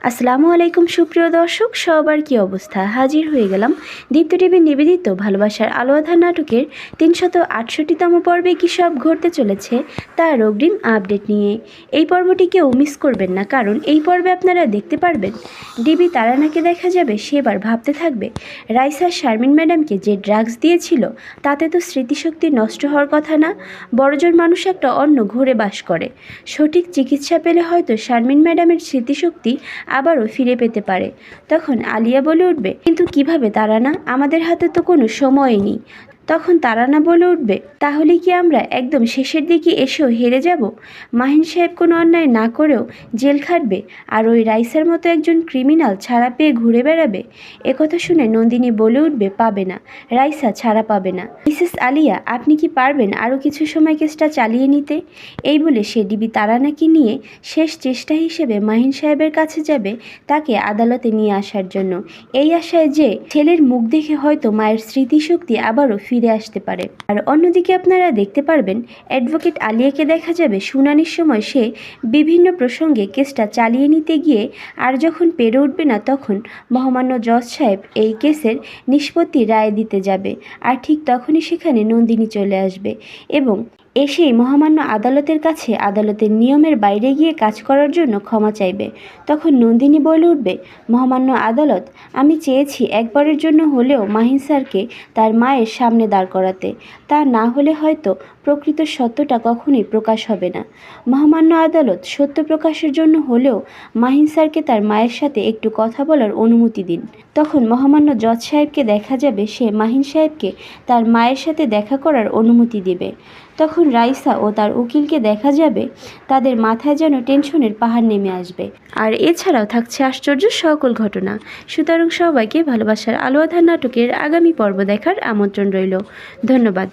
আসসালামু আলাইকুম সুপ্রিয় দর্শক, সবার কি অবস্থা? হাজির হয়ে গেলাম দীপ্ত টিভির নিবেদিত ভালোবাসার আলো আঁধার নাটকের ৩৬৮তম পর্বে কী সব ঘটতে চলেছে তার অগ্রিম আপডেট নিয়ে। এই পর্বটি কেউ মিস করবেন না, কারণ এই পর্বে আপনারা দেখতে পারবেন ডিবি তারানাকে দেখা যাবে সে এবার ভাবতে থাকবে রাইসা শারমিন ম্যাডামকে যে ড্রাগস দিয়েছিল তাতে তো স্মৃতিশক্তি নষ্ট হওয়ার কথা না। বড়জন মানুষ একটা অন্য ঘরে বাস করে, সঠিক চিকিৎসা পেলে হয়তো শারমিন ম্যাডামের স্মৃতিশক্তি আবারও ফিরে পেতে পারে। তখন আলিয়া বলে উঠবে, কিন্তু কিভাবে তারানা, আমাদের হাতে তো কোনো সময়ই নেই। তখন তারানা বলে উঠবে, তাহলে কি আমরা একদম শেষের দিকে এসেও হেরে যাব? মাহিন সাহেব কোনো অন্যায় না করেও জেল খাটবে, আর ওই রাইসার মতো একজন ক্রিমিনাল ছাড়া পেয়ে ঘুরে বেড়াবে? একথা শুনে নন্দিনী বলে উঠবে, পাবে না, রাইসা ছাড়া পাবে না। মিসেস আলিয়া, আপনি কি পারবেন আরও কিছু সময় কেসটা চালিয়ে নিতে? এই বলে সে ডিবি তারানাকে নিয়ে শেষ চেষ্টা হিসেবে মাহিন সাহেবের কাছে যাবে তাকে আদালতে নিয়ে আসার জন্য, এই আশায় যে ছেলের মুখ দেখে হয়তো মায়ের স্মৃতিশক্তি আবারও ফিরে আসতে পারে। আর অন্যদিকে আপনারা দেখতে পারবেন অ্যাডভোকেট আলিয়াকে দেখা যাবে শুনানির সময় সে বিভিন্ন প্রসঙ্গে কেসটা চালিয়ে নিতে গিয়ে আর যখন পেরে উঠবে না তখন মহামান্য জজ সাহেব এই কেসের নিষ্পত্তি রায় দিতে যাবে, আর ঠিক তখনই সেখানে নন্দিনী চলে আসবে এবং এসেই মহামান্য আদালতের কাছে আদালতের নিয়মের বাইরে গিয়ে কাজ করার জন্য ক্ষমা চাইবে। তখন নন্দিনী বলে উঠবে, মহামান্য আদালত, আমি চেয়েছি একবারের জন্য হলেও মাহিন স্যারকে তার মায়ের সামনে দাঁড় করাতে, তা না হলে হয়তো প্রকৃত সত্যটা কখনোই প্রকাশ হবে না। মহামান্য আদালত, সত্য প্রকাশের জন্য হলেও মাহিন স্যারকে তার মায়ের সাথে একটু কথা বলার অনুমতি দিন। তখন মহামান্য জজ সাহেবকে দেখা যাবে সে মাহিন সাহেবকে তার মায়ের সাথে দেখা করার অনুমতি দেবে। তখন রাইসা ও তার উকিলকে দেখা যাবে তাদের মাথায় যেন টেনশনের পাহাড় নেমে আসবে। আর এছাড়াও থাকছে আশ্চর্য সকল ঘটনা। সুতরাং সবাইকে ভালোবাসার আলো আঁধার নাটকের আগামী পর্ব দেখার আমন্ত্রণ রইল। ধন্যবাদ।